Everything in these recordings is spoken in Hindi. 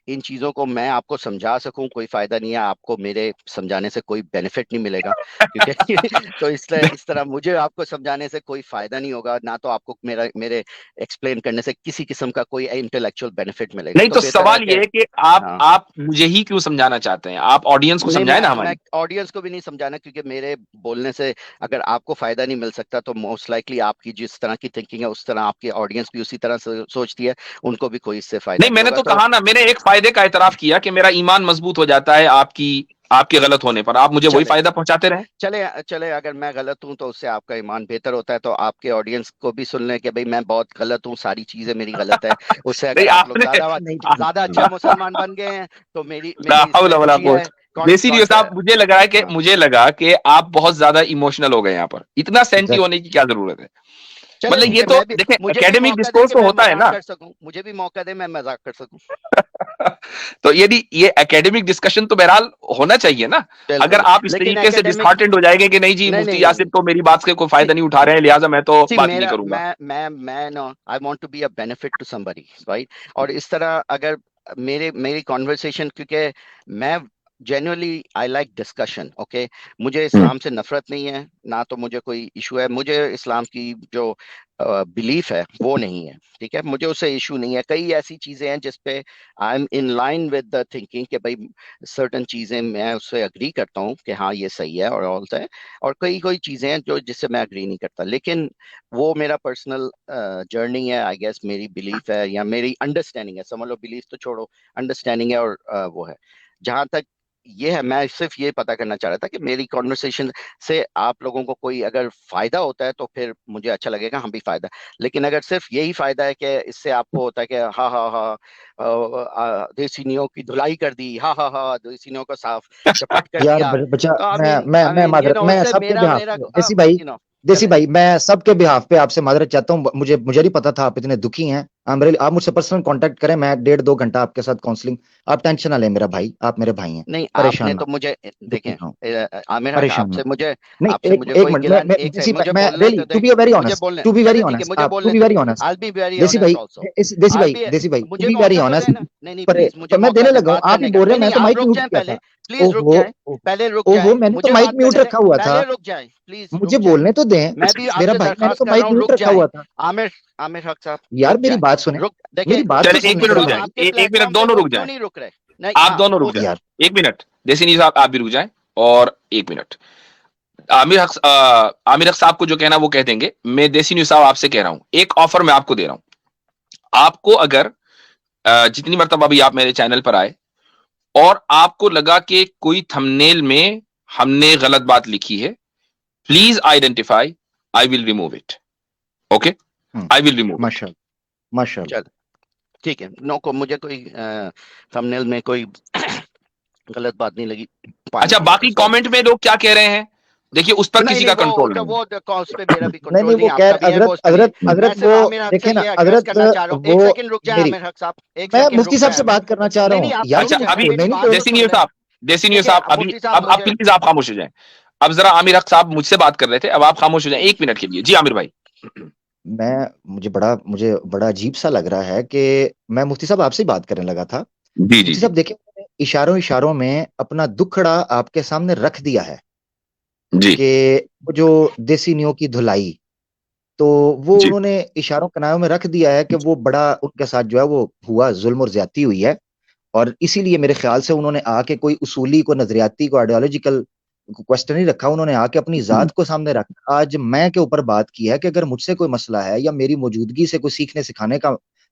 इन चीजों को मैं आपको समझा सकूं कोई फायदा नहीं है, आपको मेरे समझाने से कोई बेनिफिट नहीं मिलेगा, क्योंकि तो इस तरह मुझे आपको समझाने से कोई फायदा नहीं होगा, ना तो आपको मेरे एक्सप्लेन करने से किसी किस्म का कोई इंटेलेक्चुअल बेनिफिट मिलेगा। नहीं तो तो बेहतर है सवाल ये कि है कि आप हाँ, आप मुझे ही क्यों समझाना चाहते हैं? आप ऑडियंस को नहीं, समझाए ना मैं हमारी। ऑडियंस को भी नहीं समझाना, क्योंकि मेरे बोलने से अगर आपको फायदा नहीं मिल सकता तो मोस्ट लाइकली आपकी जिस तरह की थिंकिंग है उस तरह आपकी ऑडियंस भी उसी तरह से सोचती है, उनको भी कोई इससे फायदा नहीं, नहीं मैंने होगा। तो तो कहा ना, मैंने एक फायदे का एतराफ किया कि मेरा ईमान मजबूत हो जाता है आपकी आपके गलत होने पर, आप मुझे वही चले फायदा पहुंचाते रहे। चले चले, अगर मैं गलत हूं तो उससे आपका ईमान बेहतर होता है, तो आपके ऑडियंस को भी सुन लें कि भाई मैं बहुत गलत हूँ, सारी चीजें मेरी गलत है। उससे नहीं अगर आप लोग आपने ज्यादा अच्छे मुसलमान बन गए हैं तो मेरी ला मेरी इसमें हौला वला खुशी है। कुव्वत। देसी न्यूज़ साहब, हाँ, मुझे लगा कि आप बहुत ज्यादा इमोशनल हो गए यहाँ पर, इतना सेंटी एग्जैक्ट। होने की क्या जरूरत है? चले मतलब ठीक ये है, तो मैं भी, देखें, मुझे भी एकेडमिक मौका दें डिस्कोर्स कि तो मैं होता है मजाक ना। कर सकूं, मुझे भी मौका दें मैं मजाक कर सकूं। तो यदि ये एकेडमिक डिस्कशन तो बहरहाल होना चाहिए ना। अगर बिल्कुल, आप इस लेकिन तरीके से एकेडमिक, डिसहार्टेंड हो जाएंगे कि नहीं जी नहीं नहीं मुफ्ती नहीं यासिर नहीं, तो मेरी बात से कोई सी फायदा नहीं उठा रहे हैं, लिहाजा मैं तो सी बात ही नहीं मेरा करूंगा। मैं no, I want to be a benefit to somebody, right. और इस तरह अगर मेरी कॉन्वर्सेशन, क्योंकि मैं genuinely I like discussion, okay. मुझे हम्म। इस्लाम से नफरत नहीं है, ना तो मुझे कोई इशू है, मुझे इस्लाम की जो बिलीफ है वो नहीं है, ठीक है, मुझे उससे इशू नहीं है। कई ऐसी चीजें हैं जिस पे I am in line with the thinking कि भाई सर्टन चीजें मैं उससे अग्री करता हूँ कि हाँ ये सही है और ऑल है, और कई कोई चीजें हैं जो जिससे मैं अग्री नहीं करता, लेकिन वो मेरा पर्सनल जर्नी है, आई गेस मेरी बिलीफ है या मेरी अंडरस्टैंडिंग है, समझ लो बिलीफ तो छोड़ो, अंडरस्टैंडिंग है, और वो है। जहां तक ये है, मैं सिर्फ ये पता करना चाह रहा था कि मेरी कॉन्वर्सेशन से आप लोगों को कोई अगर फायदा होता है तो फिर मुझे अच्छा लगेगा, हम भी फायदा। लेकिन अगर सिर्फ यही फायदा है कि इससे आपको होता है कि हाँ हाँ हाँ, देसी नियों की धुलाई कर दी, हाँ हाँ हाँ, देसी नियों को साफ चपट कर यार दिया, बच्चा, तो मैं माजरत, मैं उससे सबके मेरा बिहाफ मेरा पे, यू नो देसी चले। भाई, मैं सबके बिहाफ पे आपसे माजरत चाहता हूँ। मुझे नहीं पता था आप इतने दुखी हैं। आप मुझसे पर्सनल कांटेक्ट करें, मैं 1.5-2 घंटा आपके साथ काउंसलिंग। आप टेंशन ना लें मेरा भाई, आप मेरे भाई हैं। नहीं, परेशान आपने ना तो हो, मुझे, दुखी देखें, ना हो, आमिर हक, परेशान ना हो। नहीं, आपसे एक मुझे एक कोई मिनट, गिला, एक देसी सेकंड भाई, मुझे मैं बोलने रियली तो टू दें, बी वेरी मुझे ऑनेस्ट, बोलने, टू बी वेरी चले ठीक है, ऑनेस्ट, मुझे टू बोलने बी तो वेरी दें, ऑनेस्ट, आई बी वेरी देसी ऑनेस्ट भाई, ऑल्सो। देसी आई भाई, बी देसी भाई, टू मुझे बी वेरी मौका तो ऑनेस्ट। देना, नहीं नहीं, पर प्लीज मुझे मैं मौका देने दें लगा हूँ, बात आप ही करने का। बोल रहे नहीं हैं, मैं नहीं, तो आप माइक रुक म्यूट जाएं किया पहले, था। प्लीज रुक ओहो, जाएं, पहले रुक ओहो, जाएं, मैंने तो मुझे माइक बात म्यूट करने दें, रखा हुआ था। पहले रुक जाएं, प्लीज रुक मुझे जाएं। बोलने तो दें। मैं भी मेरा आपसे भाई, मैंने दरखास्त तो कर रहा माइक हूँ, म्यूट रुक रखा जाएं। हुआ था। आमिर आमिर हक साहब, यार रुक मेरी जाएं, बात सुने, रुक, मेरी देखें, बात तो चले एक सुनने मिनट दो रुक जो ना। जाए, आपके एक मिनट प्लेटफॉर्म पे दोनों वो रुक क्यों जाए। नहीं रुक रहे? नहीं, आप हाँ दोनों रुक वो, जाए, यार, एक मिनट। देसी न्यूज़ आप भी रुक जाएं, और एक मिनट। आमिर हक साहब को जो कहना वो कह देंगे। मैं देसी न्यूज़ साहब आपसे कह रहा हूं, एक ऑफर मैं आपको दे रहा हूं। आपको अगर जितनी मर्तबा भी आप मेरे चैनल पर आए और आपको लगा कि कोई थंबनेल में हमने गलत बात लिखी है, please identify, I will remove it. Okay, hmm, I will remove it. माशाल्लाह, माशाल्लाह। चल ठीक है, नो को मुझे कोई थंबनेल में कोई गलत बात नहीं लगी, फाइन अच्छा, किया तो बाकी सॉरी। कमेंट में लोग क्या कह रहे हैं, देखिए उस पर नहीं किसी नहीं, का कंट्रोल नहीं है। वो उस पे मेरा भी नहीं कंट्रोल नहीं, नहीं वो है, कह, आपका भी है, वो हजरत उस पे भी है। हजरत मैं हजरत सिर्फ वो, आमिर हक से देखे ना ये एड्रेस हजरत, करना चाह रहा हूँ, वो एक सेकंड रुक जाए मेरी, आमिर हक साहब, एक मैं सेकंड रुक मुफ्ती साहब जाए से आमिर। बात करना चाह रहा नहीं नहीं, हूँ आप यार, रुक अच्छा मुझे जाए, अभी, बोलने मेरी ही नहीं बात दो। तो देसी सुन न्यूज़ लें। साहब, देसी न्यूज़ देखिए साहब, अभी मुफ्ती साहब अब मुझे, प्लीज आप खामोश हो जाएं। अब जरा आमिर हक साहब मुझसे बात कर रहे थे, अब आप खामोश हो जाएं एक मिनट के लिए। जी आमिर भाई। मुझे बड़ा अजीब सा लग रहा है कि मैं मुफ्ती साहब आपसे ही बात करने लगा था। जी जी मुफ्ती जी साहब देखिए, मैंने इशारों इशारों में अपना दुखड़ा आपके सामने रख दिया है जी कि वो जो देसी नियों की धुलाई, तो वो जी। उन्होंने इशारों कनायों में रख दिया है कि वो बड़ा उनके साथ जो है वो हुआ, जुल्म और ज्यादती हुई है। और इसीलिए मेरे ख्याल से उन्होंने आके कोई उसूली को, नजरियाती को, आइडियोलॉजिकल क्वेश्चन नहीं रखा, उन्होंने आके अपनी जात को सामने रखा, आज मैं के ऊपर बात की है कि अगर मुझसे कोई मसला है या मेरी मौजूदगी से कोई सीखने सिखाने का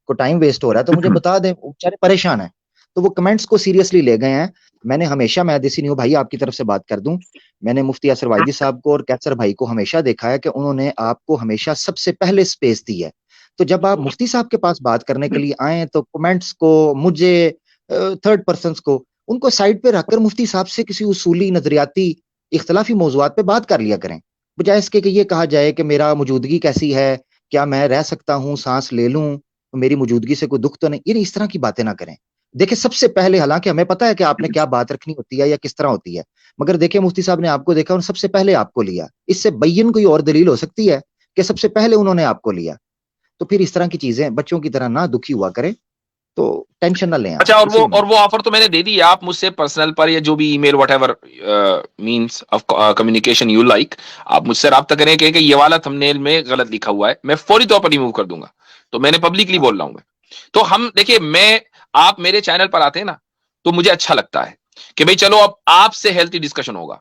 को टाइम वेस्ट हो रहा है तो मुझे बता दें। वो बेचारे परेशान है, तो वो कमेंट्स को सीरियसली ले गए हैं। मैंने हमेशा, मैं देसी न्यू भाई आपकी तरफ से बात कर दूं, मैंने मुफ्ती यासर वाइदी साहब को और कैसर भाई को हमेशा देखा है कि उन्होंने आपको हमेशा सबसे पहले स्पेस दी है। तो जब आप मुफ्ती साहब के पास बात करने के लिए आए तो कमेंट्स को, मुझे, थर्ड पर्सन को, उनको साइड पे रखकर मुफ्ती साहब से किसी उसूली, नजरियाती, इख्तलाफी मौजुआत पे बात कर लिया करें, बजाय इसके कि ये कहा जाए कि मेरा मौजूदगी कैसी है, क्या मैं रह सकता हूँ, सांस ले लूं, मेरी मौजूदगी से कोई दुख तो नहीं। ये इस तरह की बातें ना करें। देखिए, सबसे पहले, हालांकि हमें पता है कि आपने क्या बात रखनी होती है या किस तरह होती है, मगर देखिए मुफ्ती साहब ने आपको देखा और सबसे पहले आपको लिया। इससे बैयन कोई और दलील हो सकती है कि सबसे पहले उन्होंने आपको लिया? तो फिर इस तरह की चीजें बच्चों की तरह ना दुखी हुआ करें। तो टेंशन ना लें आप। अच्छा, इसीलिए और वो ऑफर तो मैंने दे दी है। आप मुझसे पर्सनल पर या जो भी email whatever means of communication you like, आप मुझसे राब्ता करें कि ये वाला थंबनेल में गलत लिखा हुआ है, मैं फौरी तौर पर रिमूव कर दूंगा। तो मैंने पब्लिकली बोल रहा हूं मैं। तो हम देखिए, आप मेरे चैनल पर आते हैं ना, तो मुझे अच्छा लगता है कि भाई चलो अब आपसे हेल्थी डिस्कशन होगा।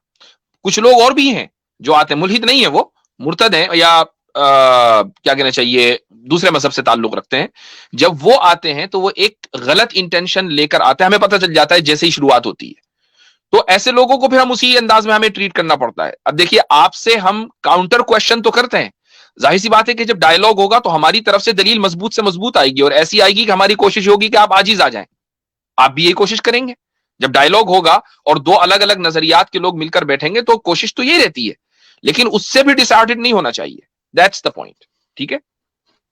कुछ लोग और भी हैं जो आते हैं, मुल्हिद नहीं है वो, मुर्तद हैं या क्या कहना चाहिए, दूसरे मजहब से ताल्लुक रखते हैं। जब वो आते हैं तो वो एक गलत इंटेंशन लेकर आते हैं, हमें पता चल जाता है जैसे ही शुरुआत होती है। तो ऐसे लोगों को फिर हम उसी अंदाज में हमें ट्रीट करना पड़ता है। अब देखिए, आपसे हम काउंटर क्वेश्चन तो करते हैं, जाहिर सी बात है कि जब डायलॉग होगा तो हमारी तरफ से दलील मजबूत से मजबूत आएगी, और ऐसी आएगी कि हमारी कोशिश होगी कि आप आजीज आ जाएं। आप भी यही कोशिश करेंगे। जब डायलॉग होगा और दो अलग अलग नजरियात के लोग मिलकर बैठेंगे तो कोशिश तो यही रहती है, लेकिन उससे भी डिसऑर्डर्ड नहीं होना चाहिए। That's the point. ठीक है।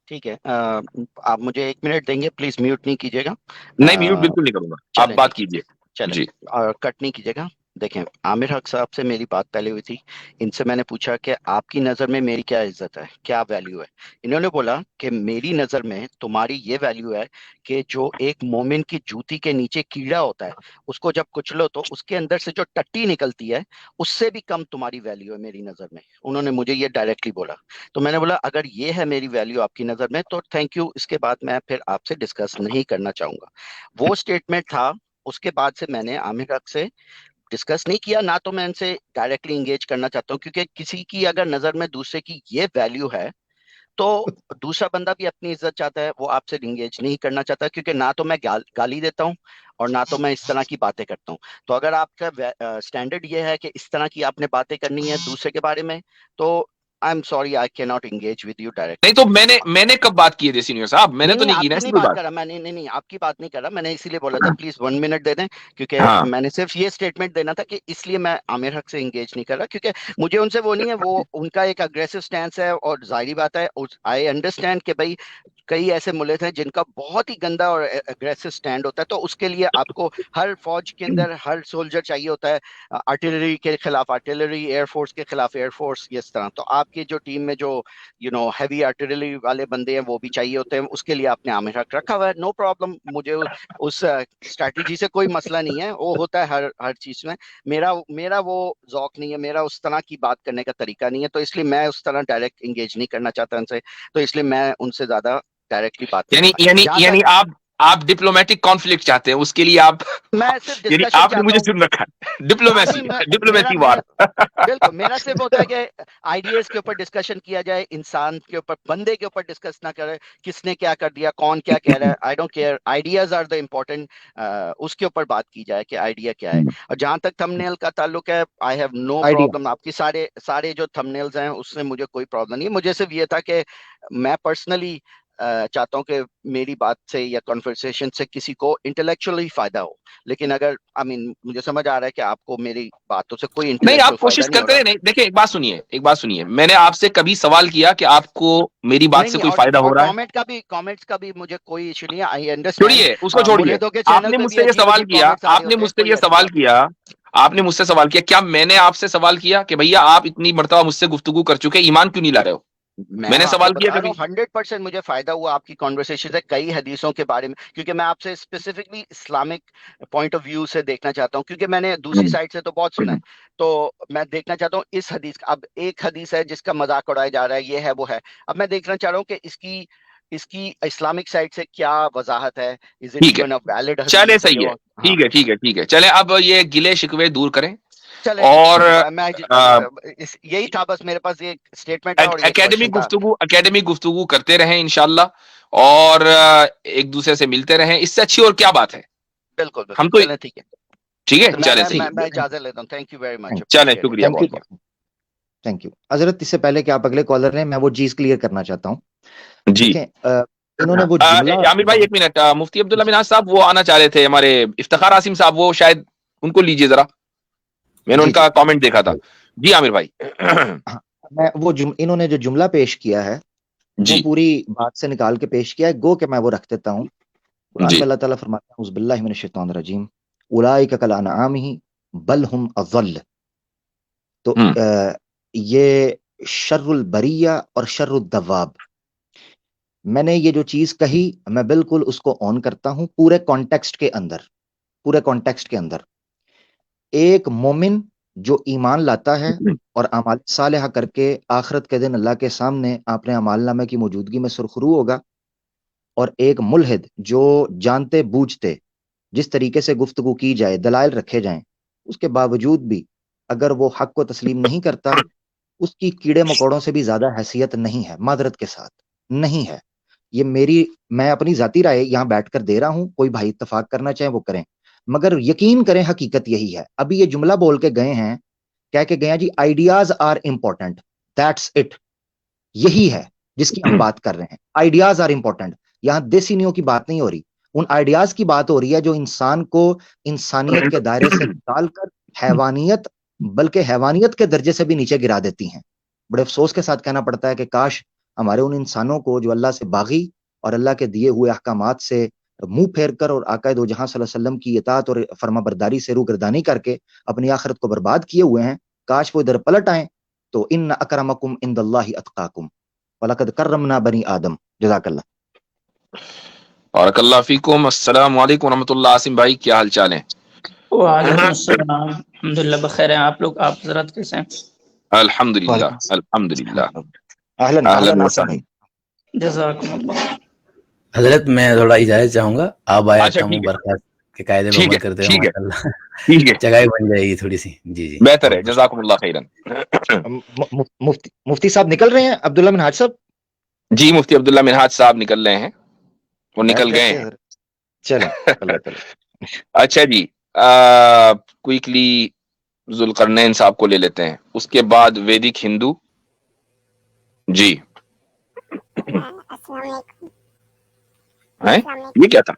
ठीक है, आप मुझे 1 मिनट देंगे प्लीज, म्यूट नहीं कीजिएगा। नहीं, म्यूट बिल्कुल नहीं करूंगा, आप चलें, बात ठीक है, कीजिए। चलें, जी। और कट नहीं कीजिएगा। देखें, आमिर हक साहब से मेरी बात पहले हुई थी। इनसे मैंने पूछा कि आपकी नज़र में मेरी क्या इज्जत है, क्या वैल्यू है। इन्होंने बोला कि मेरी नज़र में तुम्हारी ये वैल्यू है कि जो एक मोमिन की जूती के नीचे कीड़ा होता है, उसको जब कुचलो तो उसके अंदर से जो टट्टी निकलती है, उससे भी कम तुम्हारी वैल्यू है मेरी नज़र में। उन्होंने मुझे ये डायरेक्टली बोला। तो मैंने बोला अगर ये है मेरी वैल्यू आपकी नज़र में तो थैंक यू, इसके बाद मैं फिर आपसे डिस्कस नहीं करना चाहूंगा। वो स्टेटमेंट था। उसके बाद से मैंने आमिर हक से डिस्कस नहीं किया, ना तो मैं इनसे डायरेक्टली इंगेज करना चाहता हूँ, क्योंकि किसी की अगर नजर में दूसरे की ये वैल्यू है तो दूसरा बंदा भी अपनी इज्जत चाहता है, वो आपसे इंगेज नहीं करना चाहता, क्योंकि ना तो मैं गाली देता हूँ और ना तो मैं इस तरह की बातें करता हूँ। तो अगर आपका स्टैंडर्ड ये है कि इस तरह की आपने बातें करनी है दूसरे के बारे में, तो I am sorry, I can not engage with you नहीं डायरेक्टली। तो मैंने कब बात की है देसी न्यूज़ साहब? मैंने नहीं तो नहीं, नहीं की ना आपकी ऐसी नहीं कोई बात बात। कर रहा मैं, नहीं नहीं नहीं, आपकी बात नहीं कर रहा मैंने, इसीलिए बोला था प्लीज 1 मिनट दे दें, क्योंकि हाँ। मैंने सिर्फ ये स्टेटमेंट देना था कि इसलिए मैं आमिर हक से इंगेज नहीं कर रहा, क्योंकि मुझे उनसे वो नहीं है, वो उनका एक अग्रेसिव स्टैंस है, और जाहिर बात है आई अंडरस्टैंड कि भाई कई ऐसे मुल्क हैं जिनका बहुत ही गंदा और अग्रेसिव स्टैंड होता है, तो उसके लिए आपको हर फौज के अंदर हर सोल्जर चाहिए होता है, आर्टिलरी के खिलाफ आर्टिलरी, एयरफोर्स के खिलाफ एयरफोर्स, इस तरह। तो आपकी जो टीम में जो हैवी आर्टिलरी वाले बंदे हैं वो भी चाहिए होते हैं, उसके लिए आपने आमिर हक रखा हुआ है, नो प्रॉब्लम। मुझे उस स्ट्रैटेजी से कोई मसला नहीं है, वो होता है हर हर चीज में। मेरा मेरा वो जौक नहीं है, मेरा उस तरह की बात करने का तरीका नहीं है, तो इसलिए मैं उस तरह डायरेक्ट इंगेज नहीं करना चाहता उनसे। तो इसलिए मैं उनसे ज्यादा डायरेक्टली बात नहीं कर यानी रहा यानी जहां यानी तक। आप डिप्लोमेटिक कॉन्फ्लिक्ट चाहते हैं, उसके लिए आप मैं सिर्फ यानी डिस्कशन आपने चाहता मुझे हूँ। सुन रखा है, हाँ नहीं, डिप्लोमेसी मेरा डिप्लोमेसी मेरा वार। बिल्कुल, मेरा सिर्फ होता है कि आइडियाज के ऊपर डिस्कशन किया जाए, इंसान के ऊपर, बंदे के ऊपर डिस्कस ना करे, किसने क्या कर दिया, कौन क्या कह रहा है, I don't care, ideas are the important. उसके ऊपर बात की जाए कि आइडिया क्या है। और जहां तक थंबनेल का ताल्लुक है, I have no idea. Problem, आपकी सारे सारे जो थंबनेल्स हैं उससे मुझे कोई प्रॉब्लम नहीं है। मुझे सिर्फ ये था कि मैं पर्सनली चाहता हूँ कि मेरी बात से या कॉन्वर्सेशन से किसी को इंटेलेक्चुअली फायदा हो। लेकिन अगर मुझे समझ आ रहा है कि आपको मेरी बातों से कोई नहीं, आप इंटेलेक्चुअल फायदा कोशिश नहीं हो करते रहा। रहे। नहीं देखिए, एक बात सुनिए, मैंने आपसे कभी सवाल किया कि आपको मेरी बात नहीं से नहीं, कोई फायदा हो और रहा है? कमेंट्स का भी मुझे कोई इशू नहीं है, आई अंडरस्टैंड। छोड़िए, उसको छोड़िए। मुलेदो के चैनल आपने पे भी मुझसे ये अजीब सवाल अजीब किया, कमेंट्स आ रहे होते हैं, कोई ऐसी बात नहीं। आपने मुझसे सवाल किया, क्या मैंने आपसे सवाल किया कि भैया आप इतनी मर्तबा मुझसे गुफ्तगू कर चुके, ईमान क्यों नहीं ला रहे हो? मैं मैंने आपको सवाल किया बता रहा कभी? हूँ 100% मुझे फायदा हुआ आपकी कॉन्वर्सेशन से, कई हदीसों के बारे में, क्योंकि मैं आपसे specifically Islamic point of view से देखना चाहता हूँ, क्योंकि मैंने दूसरी साइड से तो बहुत सुना है। तो मैं देखना चाहता हूँ इस हदीस का। अब एक हदीस है जिसका मजाक उड़ाया जा रहा है, ये है वो है। अब मैं देखना चाह रहा हूँ कि इसकी इसकी इस्लामिक साइड से क्या वजाहत है, इज इट ठीक है, इवन अ वैलिड चले, हदीस, सही है। हाँ। ठीक है, चले अब ये गिले शिकवे दूर करें। चले ठीक है, और यही था बस, मेरे पास ये स्टेटमेंट था और ये क्वेश्चन था। एकेडमिक गुफ्तगू करते रहें इंशाल्लाह, और एक दूसरे से मिलते रहें, इससे अच्छी और क्या बात है? बिल्कुल हम बिल्कुल, तो चलें ठीक है। ठीक है, तो चले, सही है। मैं इजाजत लेता हूँ, थैंक यू वेरी मच, चले, अप्रिशिएट शुक्रिया इट। Thank you. बहुत बहुत। थैंक यू हजरत। इससे पहले कि आप अगले कॉलर ने, मैं वो चीज क्लियर करना चाहता हूँ। जी। देखें, इन्होंने वो जुमला आमिर भाई, एक मिनट, मुफ्ती अब्दुल्ला मिनाज साहब वो आना चाह रहे थे, हमारे इफ्तिखार आसिम साहब, वो शायद उनको लीजिए जरा, मैंने जी जी। उनका कमेंट देखा था। जी आमिर भाई। हाँ, मैं वो इन्होंने जो जुमला पेश किया है वो जी पूरी बात से निकाल के पेश किया है, गो के मैं वो रख देता हूँ। कुरान जी। में अल्लाह ताला फरमाता है उज़ बिल्लाहि मिनश शैतानिर रजीम, उलाइका कल अनआमिही बल हुम अज़ल। तो ये शर्रुल बरिया और शर्रुद दवाब, मैंने ये जो चीज कही मैं बिल्कुल उसको ऑन करता हूं पूरे कॉन्टेक्स्ट के अंदर, पूरे कॉन्टेक्स्ट के अंदर। एक मोमिन जो ईमान लाता है और अमाल सालेहा करके आखिरत के दिन अल्लाह के सामने अपने अमाल नामे की मौजूदगी में सुरखरू होगा, और एक मुल्हिद जो जानते बूझते जिस तरीके से गुफ्तगू की जाए, दलाइल रखे जाएं, उसके बावजूद भी अगर वो हक को तस्लीम नहीं करता, उसकी कीड़े मकोड़ों से भी ज्यादा हैसियत नहीं है, मादरत के साथ नहीं है। ये मेरी, मैं अपनी जाती राय यहां बैठकर दे रहा हूं, कोई भाई इत्तेफाक करना चाहे वो करें, मगर यकीन करें हकीकत यही है। अभी ये जुमला बोल के गए हैं, कह के गए हैं जी ideas are important, that's it, यही है जिसकी हम बात कर रहे हैं। आइडियाज आर इंपॉर्टेंट, यहां देसी नियों की बात नहीं हो रही, उन आइडियाज की बात हो रही है जो इंसान को इंसानियत के दायरे से निकालकर हैवानियत, बल्कि हैवानियत के दर्जे से भी नीचे गिरा देती हैं। बड़े अफसोस के साथ कहना पड़ता है कि काश हमारे उन इंसानों को जो अल्लाह से बागी और अल्लाह के दिए हुए अहकामात से मुंह फेर कर और आका दो जहां सल्लल्लाहु अलैहि वसल्लम की इताअत और फर्मा बरदारी से रूगर्दानी करके अपनी आखिरत को बर्बाद किए हुए हैं, काश वो इधर पलट आए। तो इन्न अकरमकुम इंदल्लाहि अतकाकुम वलकद करमना बनी आदम। जज़ाकल्लाह। बारकल्लाह फीकुम। अस्सलाम वालेकुम रहमतुल्लाह। आसिम भाई क्या हाल चाल है? वालेकुम अस्सलाम, अल्हम्दुलिल्लाह बखैर हैं। आप लोग, आप हज़रात कैसे हैं? अल्हम्दुलिल्लाह अल्हम्दुलिल्लाह। अहलन अहलन अहलन व आसिम सहलन। भाई। जज़ाकुमुल्लाह। हजरत मैं थोड़ा इजाजत चाहूंगा, आप आया अच्छा कम ठीक है, बरकत के कायदे पे ठीक अमल है, करते हो ठीक है, माशाल्लाह। ठीक है, जगह बन जाएगी थोड़ी सी। जी जी, बेहतर है। बहुत बहुत जज़ाकुमुल्लाह खैरन। मुफ्ती साहब निकल रहे हैं, अब्दुल्ला मिनहाज साहब। जी मुफ्ती अब्दुल्ला मिनहाज साहब निकल रहे हैं, वो निकल बैठ गए जाते हैं। हैं, चलें अल्लाह ताला। अच्छा जी, क्विकली जुल्करनैन साहब को ले लेते हैं, उसके बाद वैदिक हिंदू। जी है, ये क्या था?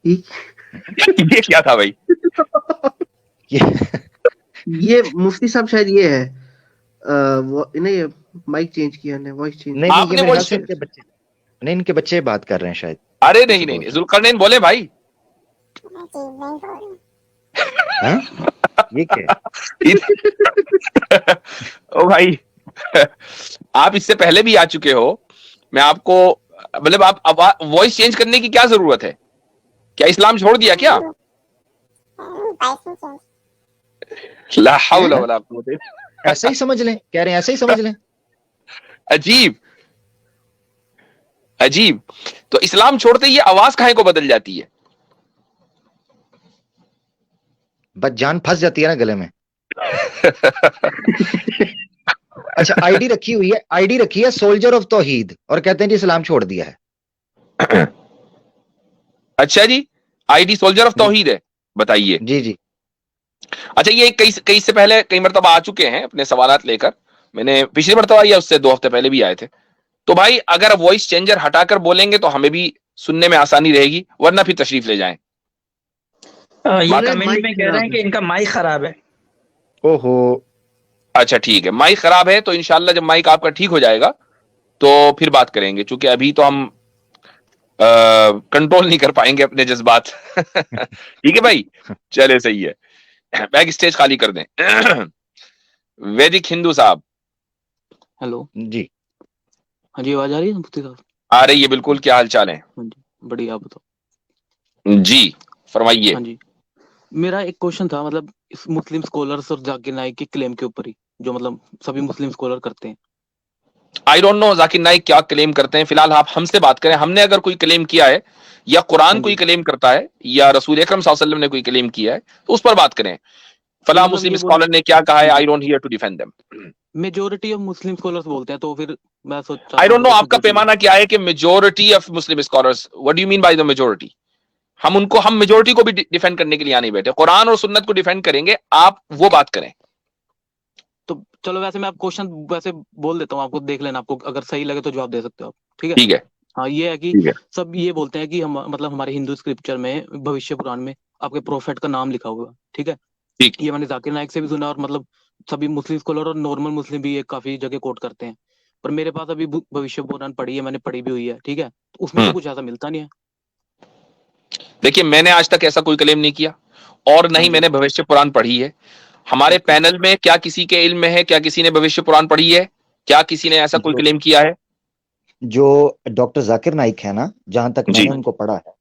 ये क्या था भाई? ये मुफ्ती साहब शायद ये है, वो नहीं, ये माइक चेंज किया ने, वॉइस चेंज। नहीं नहीं, ये आपने मेरे वो ख्याल से इनके बच्चे, नहीं इनके बच्चे बात कर रहे हैं शायद। अरे नहीं नहीं, जुल्करनैन बोले भाई। हाँ ये क्या ओ भाई, आप इससे पहले भी आ चुके हो। मैं आपको, मतलब आप वॉइस चेंज करने की क्या जरूरत है? क्या इस्लाम छोड़ दिया क्या? ला हौला वला कुव्वता इल्ला। ऐसे ही समझ लें, कह रहे हैं ऐसे ही समझ लें। अजीब अजीब। तो इस्लाम छोड़ते ये आवाज काहे को बदल जाती है? बस जान फंस जाती है ना गले में। अच्छा, आईडी रखी हुई है, आईडी रखी है सोल्जर ऑफ तौहीद, और कहते हैं जी इस्लाम छोड़ दिया है। अच्छा जी, आईडी सोल्जर ऑफ तौहीद है, बताइए। जी जी। अच्छा, ये कई से पहले कई मरतबा आ चुके हैं अपने सवालात लेकर। मैंने पिछली मरतबा या उससे 2 हफ्ते पहले भी आए थे। तो भाई अगर वॉइस चेंजर हटाकर बोलेंगे तो हमें भी सुनने में आसानी रहेगी, वरना फिर तशरीफ ले जाएं। ये कमेंट में कह रहे हैं कि इनका माइक खराब है। ओहो, अच्छा ठीक है, माइक खराब है तो इंशाल्लाह जब माइक आपका ठीक हो जाएगा तो फिर बात करेंगे, क्योंकि अभी तो हम कंट्रोल नहीं कर पाएंगे अपने जज्बात। ठीक है भाई, चले सही है। बैक स्टेज खाली कर दें। वैदिक हिंदू साहब। हेलो जी हाँ जी, आवाज आ रही है मुफ्ती साहब? आ रही है बिल्कुल। क्या हाल चाल है? हाँ जी, बढ़िया, आप बताओ। जी फरमाइए। हाँ जी, मेरा एक क्वेश्चन था, मतलब इस मुस्लिम स्कॉलर्स और जाकिर नाइक के क्लेम के ऊपर ही, जो मतलब सभी मुस्लिम स्कॉलर करते हैं। I don't know Zakir Naik क्या क्लेम करते हैं, फिलहाल आप हमसे बात करें। हमने अगर कोई क्लेम किया है या कुरान कोई क्लेम करता है या रसूल अकरम सल्लल्लाहु अलैहि वसल्लम ने कोई क्लेम किया है तो उस पर बात करें। फला मतलब मुस्लिम ये स्कॉलर ने क्या कहा है, I don't here to defend them. Majority of Muslim scholars बोलते हैं, तो फिर मैं सोच आई डोंट नो आपका पैमाना क्या है कि majority of Muslim scholars, what do you mean by the majority? हम मेजोरिटी को भी डिफेंड करने के लिए नहीं बैठे, कुरान और सुन्नत को डिफेंड करेंगे, आप वो बात करें। तो चलो, वैसे मैं आप क्वेश्चन वैसे बोल देता हूँ, आपको देख लेना, आपको अगर सही लगे तो जवाब दे सकते हो आप। ठीक है? ठीक है, हाँ, ये है कि ठीक है। सब ये बोलते हैं कि हम, मतलब हमारे हिंदू स्क्रिप्चर में, भविष्य पुराण में आपके प्रोफेट का नाम लिखा हुआ है। ठीक है? ठीक। ये मैंने जाकिर नाइक से भी सुना, और मतलब सभी मुस्लिम स्कॉलर और नॉर्मल मुस्लिम भी ये काफी जगह कोट करते हैं। पर मेरे पास अभी भविष्य पुराण पढ़ी है, मैंने पढ़ी भी हुई है। ठीक है? तो उसमें तो कुछ ऐसा मिलता नहीं है। देखिए, मैंने आज तक ऐसा कोई क्लेम नहीं किया और नहीं मैंने भविष्य पुराण पढ़ी है। हमारे पैनल में क्या किसी के इल्म में है, क्या किसी ने भविष्य पुराण पढ़ी है? क्या किसी ने ऐसा कोई क्लेम किया है? जो डॉक्टर जाकिर नाइक है ना, जहां तक जी मैंने उनको पढ़ा है,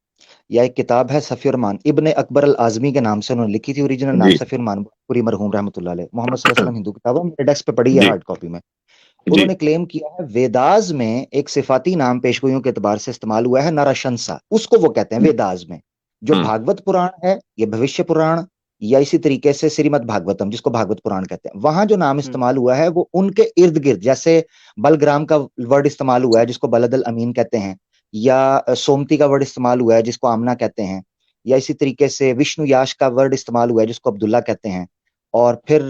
या एक किताब है सफीर मान, इब्ने अकबर अल आजमी के नाम से उन्होंने लिखी थी, ओरिजिनल नाम जी सफीर मान पूरी मरहूम रहमतुल्लाह अलैह, मोहम्मद सल्लल्लाहु अलैहि वसल्लम हिंदू किताब है, मेरे डेस्क पे पड़ी है जी हार्ड कॉपी में। जी उन्होंने क्लेम किया है वेदास में एक सिफाती नाम पेशगोइयों के एतबार से इस्तेमाल हुआ है, नरशंसा, उसको वो कहते हैं वेदास में। जो हम्म भागवत पुराण है, ये भविष्य पुराण, या इसी तरीके से श्रीमद् भागवतम जिसको भागवत पुराण कहते हैं, वहां जो नाम इस्तेमाल हुआ है वो उनके इर्द गिर्द, जैसे बलग्राम का वर्ड इस्तेमाल हुआ है जिसको बलदल अमीन कहते हैं, या सोमती का वर्ड इस्तेमाल हुआ है जिसको आमना कहते हैं, या इसी तरीके से विष्णु याश का वर्ड इस्तेमाल हुआ है जिसको अब्दुल्ला कहते हैं, और फिर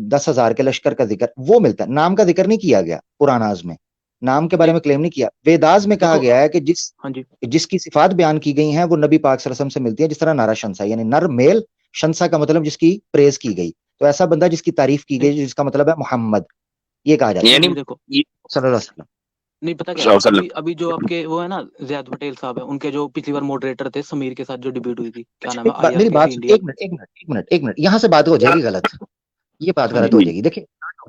10,000 के लश्कर का जिक्र वो मिलता है, नाम का जिक्र नहीं किया गया पुराणाज में, नाम के बारे में क्लेम नहीं किया। वेदास में कहा देखो गया है कि हाँ जी जिसकी सिफात बयान की गई हैं वो नबी पाक सल्लल्लाहु अलैहि वसल्लम से मिलती है, जिस तरह नारा शंसा, यानी नर मेल, शंसा का मतलब जिसकी प्रेज की गई, तो ऐसा बंदा जिसकी तारीफ की गई जिसका मतलब है मोहम्मद, ये कहा जाता है यानी नहीं देखो ये सल्लल्लाहु अलैहि वसल्लम। नहीं पता क्या है वसल्लम अभी अभी जो आपके वो है ना ज़ियाद पटेल साहब है, उनके जो पिछली बार मॉडरेटर थे समीर के साथ जो डिबेट हुई थी, क्या नाम है, मेरी IRKC बात इंडिया। एक मिनट एक मिनट एक मिनट एक मिनट, यहां से बात हो जाएगी गलत, ये बात हाँ गलत जी हो जी जाएगी। देखिए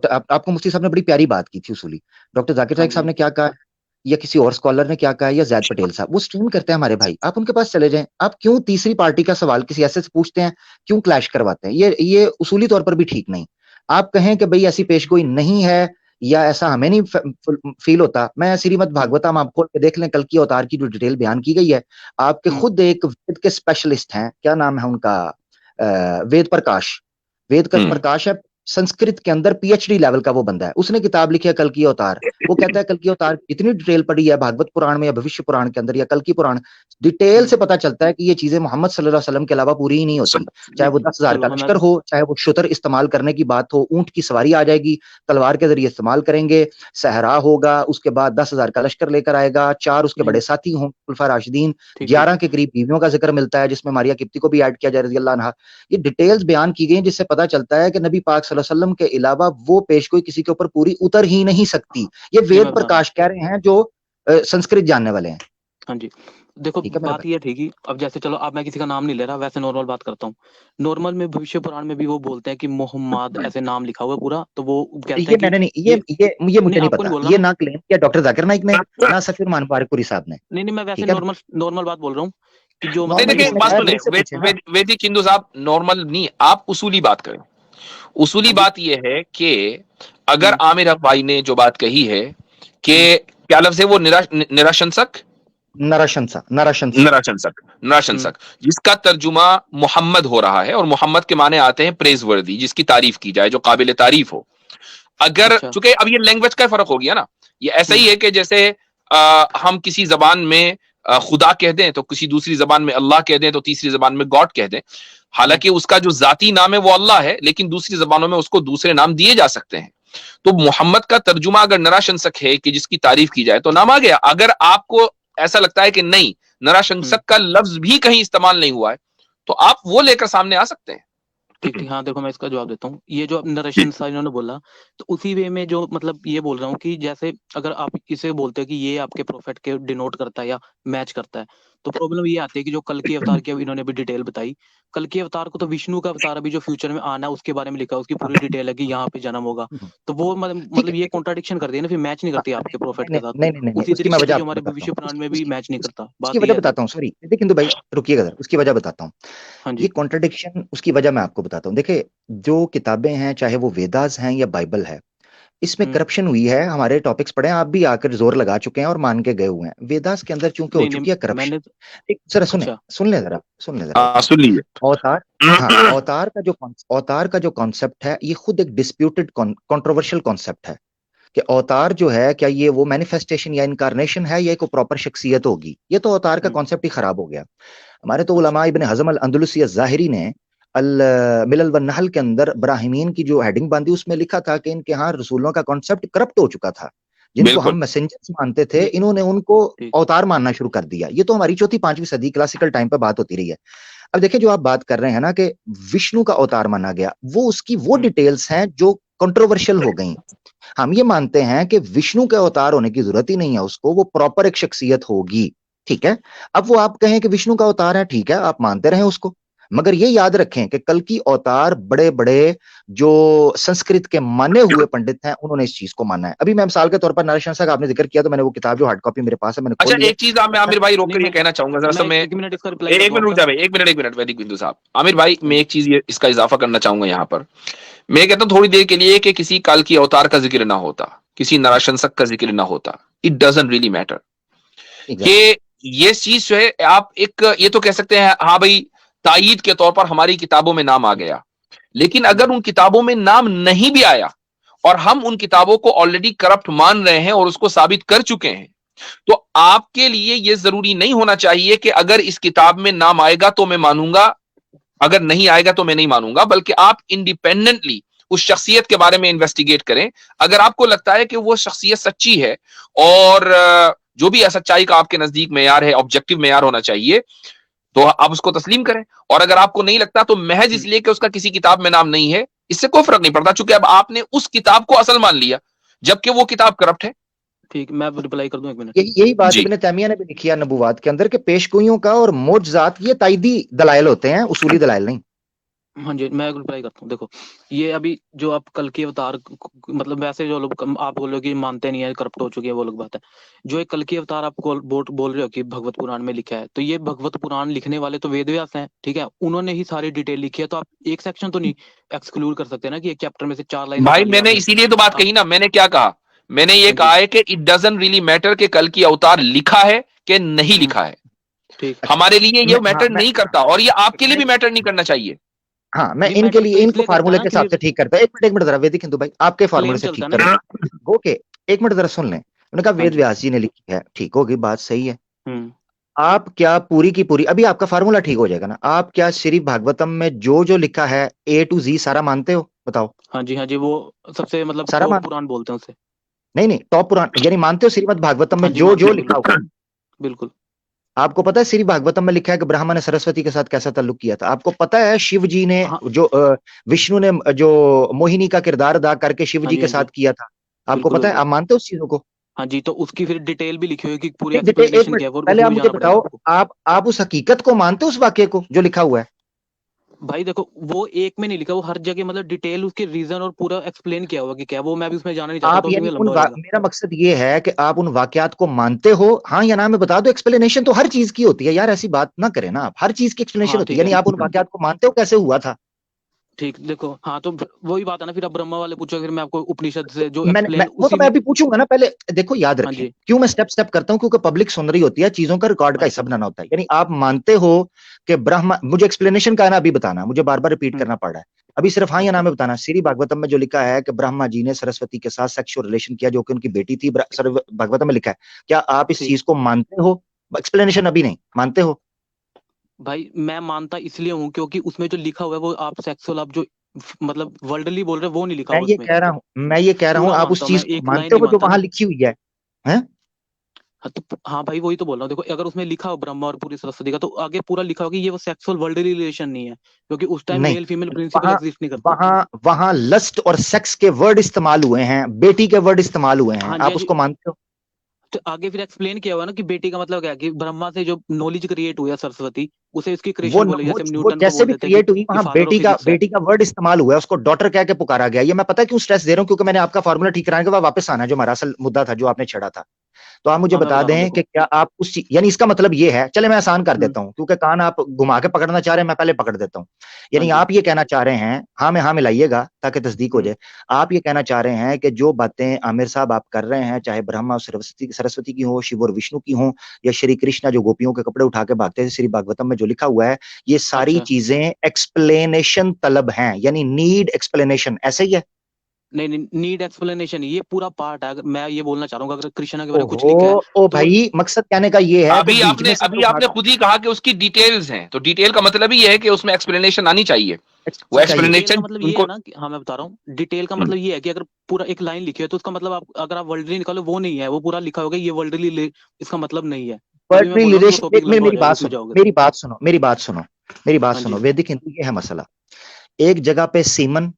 आपको मुफ्ती साहब ने बड़ी प्यारी बात की थी उसूली, डॉक्टर जाकिर हाँ नाइक साहब जी ने क्या कहा, या किसी और स्कॉलर ने क्या कहा, या जैद पटेल साहब, वो स्ट्रीम करते हैं हमारे भाई, आप उनके पास चले जाएं। आप क्यों तीसरी पार्टी का सवाल किसी ऐसे से पूछते हैं, क्यों क्लैश करवाते हैं, ये उसूली तौर पर भी ठीक नहीं। आप कहें कि भाई ऐसी पेशगोई नहीं है, या ऐसा हमें नहीं फील होता, मैं श्रीमद् भागवतम आप खोल के देख लें, कल की अवतार की जो डिटेल बयान की गई है, आपके खुद एक वेद के स्पेशलिस्ट हैं, क्या नाम है उनका, वेद प्रकाश, वेद का हम्म प्रकाश है, संस्कृत के अंदर PhD लेवल का वो बंदा है, उसने किताब लिखी है कल की अवतार। वो कहता है कल की अवतार जितनी डिटेल पड़ी है भागवत पुराण में या भविष्य पुराण के अंदर या कल की पुराण, डिटेल से पता चलता है कि ये चीजें मोहम्मद सल्लल्लाहु अलैहि वसल्लम के अलावा पूरी ही नहीं होती। चाहे वो 10,000 चलो का मैं लश्कर हो, चाहे वो शुतर इस्तेमाल करने की बात हो, ऊंट की सवारी आ जाएगी, तलवार के जरिए इस्तेमाल करेंगे, सहरा होगा, उसके बाद 10,000 का लश्कर लेकर आएगा, 4 उसके बड़े साथी हों खुलफा राशिदीन, ठीक 11 के करीब बीवियों का जिक्र मिलता है जिसमें मारिया किप्ती को भी ऐड किया जाए रज़ी अल्लाह अन्हा। ये डिटेल्स बयान की गई जिससे पता चलता है कि नबी पाक सल्लल्लाहु अलैहि वसल्लम के अलावा वो पेशगोई किसी के ऊपर पूरी उतर ही नहीं सकती। ये नहीं वेद मैं बता रहा हूँ प्रकाश कह रहे हैं जो संस्कृत जानने वाले हैं। हाँ जी देखो ठीक है मेरे बात ये थी कि अब जैसे चलो अब मैं किसी का नाम नहीं ले रहा, वैसे नॉर्मल बात करता हूँ। नॉर्मल में भविष्य पुराण में भी वो बोलते हैं कि मोहम्मद ऐसे नाम लिखा हुआ है पूरा, तो वो भाई कहते ये हैं कि मैंने नहीं, ये ये मुझे नहीं नहीं आपको नहीं पता, बोल रहा ये मैं, ना क्लेम किया डॉक्टर जाकिर नाइक ने, ना सफीर मान फारूकपुरी साहब ने। नहीं मैं वैसे ठीक है ना, नॉर्मल नॉर्मल बात बोल रहा हूँ कि जो नहीं मतलब नॉर्मल ये देखिए किसने बोलते बात हैं कहा है, कि सुने, मेरे से पूछे ना। वैदिक हिंदू साहब, नॉर्मल नहीं, आप उसूली बात करें। उसूली हाँ जी बात यह है कि अगर आमिर हक भाई ने जो बात कही है कि हम्म क्या लफ्ज है वो, निराशंसक, नराशंसा, नराशंसा। निराशंसक, निराशंसक, जिसका तर्जुमा मोहम्मद हो रहा है, और मोहम्मद के माने आते हैं प्रेज वर्दी, जिसकी तारीफ की जाए, जो काबिल तारीफ हो। अगर अच्छा चूंकि अब ये लैंग्वेज का फर्क हो गया ना, ये ऐसा ही है कि जैसे हम किसी जबान में खुदा कह दें तो किसी दूसरी जबान में अल्लाह कह दें तो तीसरी जबान में गॉड कह दें। हालांकि उसका जो जाती नाम है वो अल्लाह है, लेकिन दूसरी जबानों में उसको दूसरे नाम दिए जा सकते हैं। तो मोहम्मद का तर्जुमा अगर नराशंसक है कि जिसकी तारीफ की जाए, तो नाम आ गया। अगर आपको ऐसा लगता है कि नहीं, नराशंसक का लफ्ज भी कहीं इस्तेमाल नहीं हुआ है, तो आप वो लेकर सामने आ सकते हैं। ठीक ठीक हाँ देखो मैं इसका जवाब देता हूँ। ये जो जी नरेशन सा इन्होंने बोला, तो उसी वे में जो मतलब ये बोल रहा हूँ कि जैसे अगर आप इसे बोलते हो कि ये आपके प्रोफेट के डिनोट करता है या मैच करता है, तो प्रॉब्लम ये आती है कि जो कल की अवतार की अब इन्होंने भी डिटेल बताई, कल की अवतार को तो विष्णु का अवतार अभी जो फ्यूचर में आना है उसके बारे में लिखा है, उसकी पूरी डिटेल है कि यहाँ पे जन्म होगा। तो वो ठीक है मतलब ये कॉन्ट्राडिक्शन कर दिया ना, फिर मैच नहीं करती आपके प्रोफेट नहीं के साथ। नहीं नहीं नहीं नहीं, उसी उसकी मैं तरीके से वजह जो आपको हमारे बताता हूँ, भविष्य पुराण में भी उसकी मैच नहीं करता, उसकी बात ये वजह है बताता हूँ, सॉरी देखिए हिंदू भाई रुकिएगा जरा, उसकी वजह बताता हूँ। हाँ ये जी कॉन्ट्रडिक्शन उसकी वजह मैं आपको बताता हूँ। देखिए जो किताबें हैं, चाहे वो वेदास हैं या बाइबल है, इसमें हम्म करप्शन हुई है। हमारे टॉपिक्स पढ़े हैं, आप भी आकर जोर लगा चुके हैं और मान के गए हुए हैं, वेदास के अंदर चूंकि हो नहीं नहीं चुकी है करप्शन। मैंने एक जरा सुने, अच्छा सुन ले जरा एक मिनट। सुन लीजिए। अवतार, हाँ अवतार का जो कॉन्सेप्ट है ये खुद एक डिस्प्यूटेड कंट्रोवर्शियल कॉन्सेप्ट है कि अवतार जो है क्या ये वो मैनिफेस्टेशन या इनकारनेशन है या एक प्रॉपर शख्सियत होगी। ये तो अवतार का कॉन्सेप्ट ही खराब हो गया। हमारे तो अच्छा उलमा इब्न हज़म अल अंदलुसी अज़्ज़ाहिरी ने अल मिलल व नहल के अंदर ब्राहिमीन की जो हेडिंग बांधी उसमें लिखा था कि इनके यहाँ रसूलों का कॉन्सेप्ट करप्ट हो चुका था। जिनको हम बिल्कुल मैसेंजर्स मानते थे, ये इन्होंने उनको ठीक अवतार मानना शुरू कर दिया। ये तो हमारी चौथी पांचवी सदी क्लासिकल टाइम पे बात होती रही है। अब देखिए जो आप बात कर रहे हैं ना कि विष्णु का अवतार माना गया, वो उसकी वो डिटेल्स हैं जो कंट्रोवर्शियल हो गई। हम ये मानते हैं कि विष्णु के अवतार होने की जरूरत ही नहीं है उसको, वो प्रॉपर एक शख्सियत होगी। ठीक है, अब वो आप कहें कि विष्णु का अवतार है, ठीक है, आप मानते रहे उसको। मगर ये याद रखें कि कल की अवतार बड़े बड़े जो संस्कृत के माने हुए पंडित हैं उन्होंने इस चीज को माना है। अभी मैं मिसाल के तौर पर नारायण साहब आपने जिक्र किया तो मैंने वो किताब जो हार्ड कॉपी मेरे पास है मैंने खोल अच्छा, लिया। एक चीज आप मैं आमिर भाई रोक कर ये कहना चाहूंगा जरा सा, मैं एक मिनट इसका रिप्लाई एक मिनट रुक जा भाई, एक मिनट वैदिक बिंदु साहब। आमिर भाई मैं एक चीज इसका इजाफा करना चाहूंगा यहाँ पर। मैं कहता हूँ थोड़ी देर के लिए कि किसी काल की अवतार का जिक्र ना होता, किसी नराशंसक का जिक्र ना होता, इट डजंट रियली मैटर। कि ये चीज जो है आप एक ये तो कह सकते हैं हाँ भाई तायीद के तौर पर हमारी किताबों में नाम आ गया, लेकिन अगर उन किताबों में नाम नहीं भी आया और हम उन किताबों को ऑलरेडी करप्ट मान रहे हैं और उसको साबित कर चुके हैं, तो आपके लिए यह जरूरी नहीं होना चाहिए कि अगर इस किताब में नाम आएगा तो मैं मानूंगा, अगर नहीं आएगा तो मैं नहीं मानूंगा, बल्कि आप इंडिपेंडेंटली उस शख्सियत के बारे में इन्वेस्टिगेट करें। अगर आपको लगता है कि वो शख्सियत सच्ची है और जो भी सच्चाई का आपके नजदीक मेयार है, ऑब्जेक्टिव मेयार होना चाहिए, तो आप उसको तस्लीम करें। और अगर आपको नहीं लगता तो महज इसलिए कि उसका किसी किताब में नाम नहीं है, इससे कोई फर्क नहीं पड़ता, चूंकि अब आपने उस किताब को असल मान लिया जबकि वो किताब करप्ट है। ठीक, मैं रिप्लाई कर दूं एक मिनट। यही बात इब्न तैमिया ने भी लिखी है नबुवात के अंदर कि पेशगोइयों का और मोजजात ये ताइदी दलाइल होते हैं, उसूली दलाइल नहीं। हाँ जी, मैं रिप्लाई करता हूँ। देखो ये अभी जो आप कल की अवतार मतलब वैसे जो लोग आप बोल रहे हो कि मानते नहीं है, करप्ट हो चुकी है, वो लोग बात है। जो एक कल की अवतार आपको बोल रहे हो कि भगवत पुराण में लिखा है, तो ये भगवत पुराण लिखने वाले तो वेद व्यास हैं, ठीक है, उन्होंने ही सारी डिटेल लिखी है। तो आप एक सेक्शन तो नहीं एक्सक्लूड कर सकते ना कि एक चैप्टर में से 4 लाइन भाई मैंने इसीलिए तो बात कही ना, मैंने क्या कहा, मैंने ये कहा है कि इट डजंट रियली मैटर कि कल की अवतार लिखा है कि नहीं लिखा है, ठीक, हमारे लिए ये मैटर नहीं करता और ये आपके लिए भी मैटर नहीं करना चाहिए। हाँ, मैं इनके लिए इनको फार्मूले के हिसाब से ठीक करता है। एक मिनट जरा वैदिक हिंदू भाई आपके फार्मूले से ठीक कर ओके, एक मिनट जरा सुन लें। उन्होंने कहा वेद व्यास जी ने लिखी है, ठीक होगी, बात सही है। आप क्या पूरी की पूरी अभी आपका फार्मूला ठीक हो जाएगा ना, आप क्या श्री भागवतम में जो जो लिखा है A to Z सारा मानते हो? बताओ। हाँ जी, वो सबसे मतलब सारा पुराण बोलते हैं उसे। नहीं टॉप पुराण यानी मानते हो श्रीमद् भागवतम में जो जो लिखा हुआ? बिल्कुल। आपको पता है श्री भागवतम में लिखा है कि ब्रह्मा ने सरस्वती के साथ कैसा ताल्लुक किया था? आपको पता है शिव जी ने जो विष्णु ने जो मोहिनी का किरदार अदा करके शिव जी के साथ किया था, आपको पता है? आप मानते हो उस चीजों को? हाँ जी, तो उसकी फिर डिटेल भी लिखी हुई कि पूरी एक्सप्लेनेशन क्या है। पहले आप मुझे बताओ, आप उस हकीकत को मानते हो उस वाक्य को जो लिखा हुआ है? भाई देखो वो एक में नहीं लिखा, वो हर जगह मतलब डिटेल उसके रीजन और पूरा एक्सप्लेन किया हुआ कि क्या, वो मैं भी उसमें जाना नहीं चाहता। तो मेरा मकसद ये है कि आप उन वाकयात को मानते हो, हाँ या ना में बता दो। एक्सप्लेनेशन तो हर चीज की होती है यार, ऐसी बात ना करें ना आप, हर चीज की एक्सप्लेनेशन होती है, यानी आप उन वाकयात को मानते हो कैसे हुआ था? ठीक, देखो हाँ तो वही बात है ना, फिर आप ब्रह्मा वाले पूछो, फिर मैं आपको उपनिषद से जो वो तो मैं अभी पूछूंगा ना। पहले देखो याद रखें क्यों मैं स्टेप करता हूं, क्योंकि पब्लिक सुन रही होती है, चीजों का रिकॉर्ड का हिस्सा बनाना होता है। यानी आप मानते हो कि ब्रह्मा, मुझे एक्सप्लेनेशन का है ना अभी बताना, मुझे बार बार रिपीट करना पड़ रहा है, अभी सिर्फ हाँ या ना में बताना। श्री भागवतम में जो लिखा है कि ब्रह्मा जी ने सरस्वती के साथ सेक्सुअल रिलेशन किया जो कि उनकी बेटी थी, भागवतम में लिखा है, क्या आप इस चीज को मानते हो? एक्सप्लेनेशन अभी नहीं, मानते हो? भाई मैं मानता इसलिए हूँ क्योंकि उसमें जो लिखा हुआ है वो आप सेक्सुअल आप जो मतलब वर्ल्डली बोल रहे हैं वो नहीं लिखा हुआ। मैं ये कह रहा हूँ आप उस चीज को मानते हो जो वहां लिखी हुई है? हाँ भाई वही तो बोल रहा हूँ। देखो अगर उसमें लिखा हो ब्रह्मा और पूरी सरस्वती का, तो आगे पूरा लिखा हो कि ये वो सेक्सुअल वर्ल्डली रिलेशन नहीं है, क्योंकि उस time male female principle exist नहीं करते। वहां लस्ट और सेक्स के वर्ड इस्तेमाल हुए हैं, बेटी के वर्ड इस्तेमाल हुए हैं, आप उसको मानते हो? तो आगे फिर एक्सप्लेन किया हुआ ना कि बेटी का मतलब क्या है, कि ब्रह्मा से जो नॉलेज क्रिएट हुआ सरस्वती, उसे उसकी क्रिएशन बोले, जैसे न्यूटन जैसे भी क्रिएट हुई वहां बेटी का वर्ड इस्तेमाल हुआ है, उसको डॉटर कह के पुकारा गया। ये मैं पता है क्यों स्ट्रेस दे रहा हूं, क्योंकि मैंने आपका फार्मूला ठीक कराने के बाद वापस आना है जो हमारा असल मुद्दा था जो आपने छेड़ा था। तो आप मुझे बता दें कि क्या आप उस यानी इसका मतलब ये है, चले मैं आसान कर देता हूं क्योंकि कान आप घुमा के पकड़ना चाह रहे हैं, मैं पहले पकड़ देता हूं। यानी आप ये कहना चाह रहे हैं, हाँ में हाँ मिलाइएगा ताकि तस्दीक हो जाए, आप ये कहना चाह रहे हैं कि जो बातें आमिर साहब आप कर रहे हैं, चाहे ब्रह्मा और सरस्वती की हो, शिव और विष्णु की हो, या श्री कृष्णा जो गोपियों के कपड़े उठा के भागते थे, श्री भागवतम में जो लिखा हुआ है, ये सारी चीजें एक्सप्लेनेशन तलब हैं, यानी नीड एक्सप्लेनेशन, ऐसे ही है? नहीं, नीड एक्सप्लेनेशन ये पूरा पार्ट है। अगर मैं ये बोलना चाह रहा हूँ, अगर कृष्णा के बारे में कुछ लिखा है तो भाई मकसद कहने का ये है, अभी आपने खुद ही कहा कि उसकी डिटेल्स हैं, तो डिटेल का मतलब ही है कि उसमें एक्सप्लेनेशन आनी चाहिए। वो एक्सप्लेनेशन मतलब ये है ना कि हाँ मैं बता रहा हूँ, डिटेल का मतलब ये है कि अगर पूरा एक लाइन लिखी है तो उसका मतलब आप अगर आप वर्ल्डली निकालो वो नहीं है, वो पूरा लिखा होगा ये वर्ल्डली, इसका मतलब नहीं है। मेरी बात सुनो वैदिक हिंदू, ये है मसला। एक जगह पे सीमन,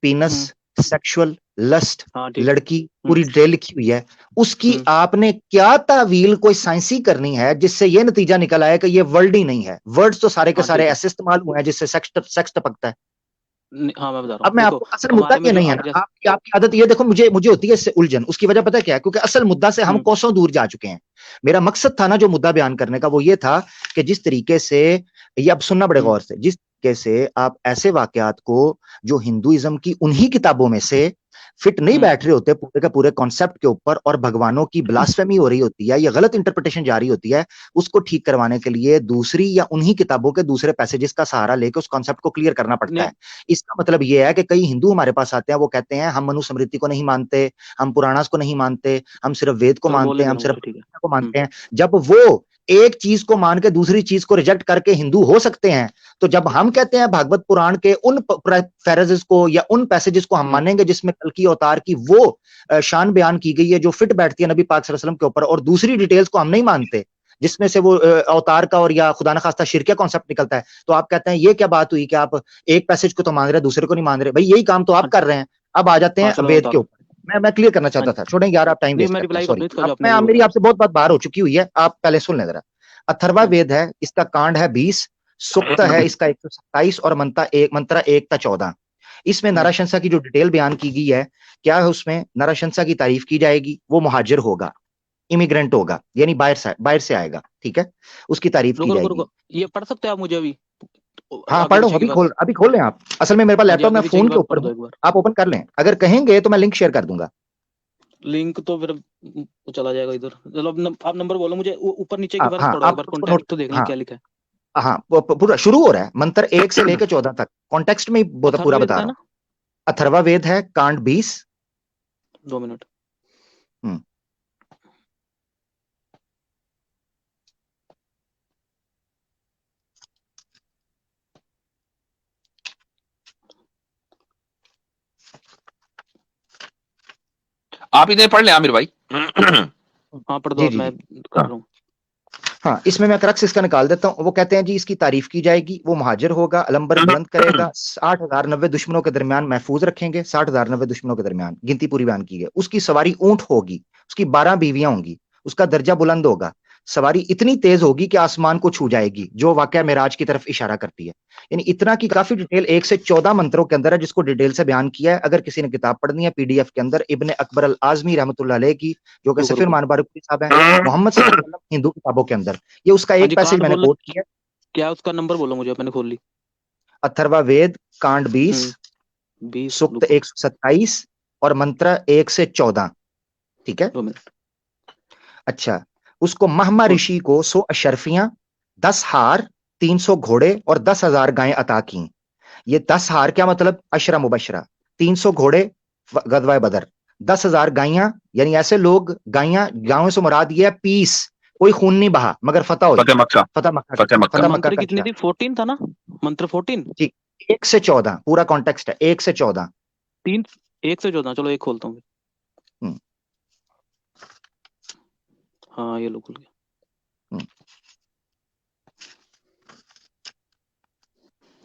पीनस, सेक्सुअल लस्ट, हाँ ठीक। लड़की, पूरी डिटेल लिखी हुई है। उसकी आपने क्या तावील कोई साइंसी करनी है जिससे ये नतीजा निकल आया कि ये वर्ल्ड ही नहीं है? वर्ड्स तो सारे के हाँ, सारे ठीक है। ऐसे इस्तेमाल हुए हैं जिससे सेक्स टपकता है। हाँ मैं बता रहा अब हूँ, मैं देखो आपको असल मुद्दा हमारे में ये जो नहीं है आप ना, जैसे आपकी आदत ये देखो, मुझे होती है इससे उलझन। उसकी वजह पता है क्या है? क्योंकि असल मुद्दा से हम कोसों दूर जा चुके हैं। मेरा मकसद था ना जो मुद्दा बयान करने का, वो ये था कि जिस तरीके से, ये अब सुनना बड़े गौर से, जिस तरीके से आप ऐसे वाकयात को जो हिंदुइज्म की उन्हीं किताबों में से फिट नहीं बैठ रहे होते पूरे का पूरे कॉन्सेप्ट के ऊपर, और भगवानों की ब्लास्फेमी हो रही होती है या गलत इंटरप्रिटेशन जा रही होती है, उसको ठीक करवाने के लिए दूसरी या उन्हीं किताबों के दूसरे पैसेजेस का सहारा लेकर उस कॉन्सेप्ट को क्लियर करना पड़ता है। इसका मतलब यह है कि कई हिंदू हमारे पास आते हैं, वो कहते हैं हम मनुस्मृति को नहीं मानते, हम पुराणास को नहीं मानते, हम सिर्फ वेद को मानते हैं, हम सिर्फ ठीक है। को मानते हैं। जब वो एक चीज को मान के दूसरी चीज को रिजेक्ट करके हिंदू हो सकते हैं, तो जब हम कहते हैं भागवत पुराण के उन फ्रेजेस को या उन पैसेजेस को हम मानेंगे जिसमें कल्कि अवतार की वो शान बयान की गई है जो फिट बैठती है नबी पाक सल्लल्लाहु अलैहि वसल्लम के ऊपर, और दूसरी डिटेल्स को हम नहीं मानते जिसमें से वो अवतार का और या खुदा न खास्ता शिरकिया कॉन्सेप्ट निकलता है, तो आप कहते हैं ये क्या बात हुई कि आप एक पैसेज को तो मान रहे हैं दूसरे को नहीं मान रहे? भाई यही काम तो आप कर रहे हैं। अब आ जाते हैं वेद के ऊपर। मैं क्लियर करना चाहता था, छोड़ें यार, आप टाइम वेस्ट करते हैं, सॉरी। मैं मेरी आपसे बहुत बात बाहर हो चुकी हुई है, आप पहले सुन लें जरा। अथर्वा वेद है, इसका कांड है 20, सुक्त है इसका 127 और मंत्र 1 ता 14। इसमें नराशंसा की जो डिटेल बयान की गई है, क्या है उसमें? नराशंसा की तारीफ की जाएगी, वो मुहाजिर होगा, इमिग्रेंट होगा, यानी बाहर से आएगा, ठीक है, उसकी तारीफ की जाएगी। ये पढ़ सकते हैं आप मुझे अभी? हाँ पढ़ो, अभी खोल लें आप। असल में मेरे पास लैपटॉप में फोन के ऊपर, आप ओपन कर लें, अगर कहेंगे तो मैं लिंक शेयर कर दूंगा। लिंक तो फिर चला जाएगा इधर। चलो आप नंबर बोलो मुझे, ऊपर नीचे की हाँ, पढ़ो, एक बार कॉन्टेक्स्ट तो देख लें क्या लिखा है। हाँ पूरा शुरू हो रहा है, मंत्र 1 से लेकर 14 तक, कॉन्टेक्स्ट में पूरा बता रहा हूँ। अथर्वा वेद है, कांड 20। 2 मिनट। आप इधर पढ़ लें आमिर भाई। हाँ पढ़ दो, मैं कर रहा हूँ। हाँ, इसमें मैं क्रक्स इसका निकाल देता हूँ। वो कहते हैं जी इसकी तारीफ की जाएगी, वो मुहाजिर होगा, अलंबर बुलंद करेगा, 60,090 दुश्मनों के दरमियान महफूज रखेंगे, 60,090 दुश्मनों के दरमियान, गिनती पूरी बयान की है। उसकी सवारी ऊंट होगी, उसकी 12 बीवियां होंगी, उसका दर्जा बुलंद होगा, सवारी इतनी तेज होगी कि आसमान को छू जाएगी, जो वाकया मेराज की तरफ इशारा करती है। यानी इतना की काफी डिटेल 1 से 14 मंत्रों के अंदर है, जिसको डिटेल से बयान किया है। अगर किसी ने किताब पढ़नी है पीडीएफ के अंदर, इब्ने अकबर अल आजमी रहमतुल्लाह अलैह की, जो कि सफीर मान बारूकी साहब है, मोहम्मद सल्लल्लाहु अलैहि वसल्लम हिंदू किताबों के अंदर, ये उसका एक पैसेज मैंने कोट किया। क्या उसका नंबर बोलो मुझे, मैंने खोल ली। अथर्वा वेद कांड 20, सूक्त 127 और मंत्र 1 से 14, ठीक है। 2 मिनट। अच्छा, उसको महमा ऋषि को 100 अशरफियां, 10 हार, 300 घोड़े और 10,000 गायें अता की। ये 10 हार क्या मतलब? अशरा मुबशरा। 300 घोड़े गदवाए बदर, 10,000 गायें, यानी ऐसे लोग, गायों से मुराद ये है पीस, कोई खून नहीं बहा मगर फतह हुई, फतह मक्का। कितनी थी? 14 था ना मंत्र? 14 जी, 1 से 14 पूरा कॉन्टेक्स्ट है, 1 से 14। 1 से 14, चलो एक खोलता हूँ। हाँ ये लो खुल गया।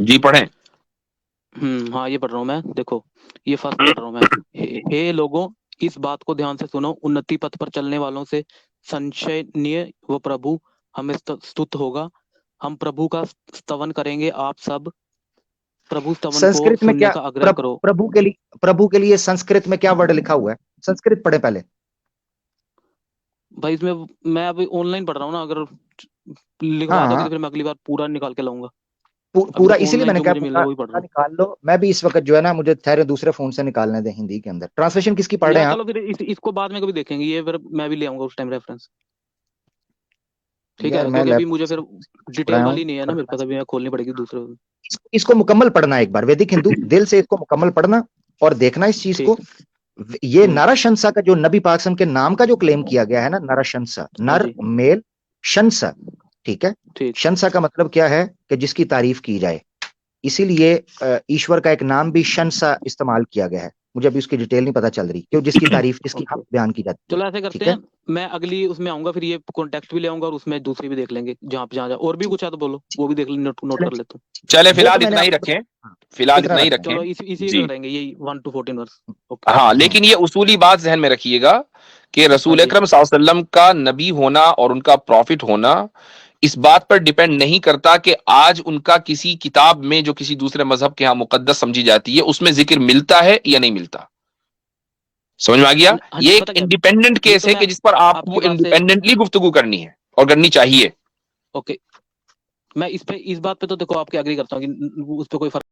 जी पढ़ें। हाँ ये पढ़ रहा हूँ मैं, देखो ये फर्स्ट पढ़ रहा हूँ मैं। हे लोगों, इस बात को ध्यान से सुनो, उन्नति पथ पर चलने वालों से संशयनीय वो प्रभु हमें स्तुत होगा, हम प्रभु का स्तवन करेंगे, आप सब प्रभु स्तवन संस्कृत को में सुनने क्या का आग्रह करो। प्रभु के लिए संस्कृत में क्या वर्ड लिखा हुआ है? संस्कृत पढ़े पहले भाई। इसमें मैं अभी ऑनलाइन पढ़ रहा हूँ ना, अगर लिखवा दोगे तो फिर मैं अगली बार पूरा निकाल के लाऊंगा। पूरा इसीलिए मैंने कहा पूरा निकाल लो। मैं भी इस वक्त जो है ना, मुझे ठहरे दूसरे फोन से निकालने दे हिंदी के अंदर। ट्रांसलेशन किसकी पढ़ रहे हैं आप? चलो फिर इसको बाद में कभी देखेंगे, ये फिर मैं भी ले आऊंगा उस टाइम रेफरेंस, ठीक है? क्योंकि अभी मुझे फिर डिटेल वाली नहीं है ना मेरे पास, अभी मैं खोलनी पड़ेगी दूसरे। इसको मुकम्मल पढ़ना एक बार, वैदिक हिंदू दिल से इसको मुकम्मल पढ़ना और देखना इस चीज को। ये नरशंसा का जो नबी पाक के नाम का जो क्लेम किया गया है ना, नरशंसा, नर मेल, शंसा, ठीक है। शंसा का मतलब क्या है? कि जिसकी तारीफ की जाए। इसीलिए ईश्वर का एक नाम भी शंसा इस्तेमाल किया गया है। मुझे अभी उसकी डिटेल नहीं पता चल रही, क्यों जिसकी तारीफ, जिसकी हम बयान की जाती है। चलो ऐसे करते हैं, मैं अगली उसमें आऊंगा, फिर ये कॉन्टेक्स्ट भी ले आऊंगा और उसमें दूसरी भी देख लेंगे, जहाँ और भी कुछ है तो बोलो, वो भी देख लें, नोट कर लेता हूँ। चले फिलहाल इतना ही रखें। फिलहाल इतना इतना ही रखते रखें। चलो इसी जी पे रहेंगे, यही 1 to 14 वर्स। ओके। हाँ, लेकिन ये उसूली बात जहन में रखिएगा कि रसूल हाँ जी। अकरम सल्लल्लाहु अलैहि वसल्लम का नबी होना और उनका प्रॉफिट होना इस बात पर डिपेंड नहीं करता कि आज उनका किसी किताब में जो किसी दूसरे मजहब के यहाँ मुकद्दस समझी जाती है उसमें जिक्र मिलता है या नहीं मिलता। समझ में आ गया? हाँ जी, ये एक पता क्या, इंडिपेंडेंट ये केस तो है मैं कि जिस पर आपकी आपको बात से, इंडिपेंडेंटली गुफ्तगू करनी है और करनी चाहिए। ओके, मैं इस बात पे तो देखो आपके एग्री करता हूँ कि उस पे कोई फर्क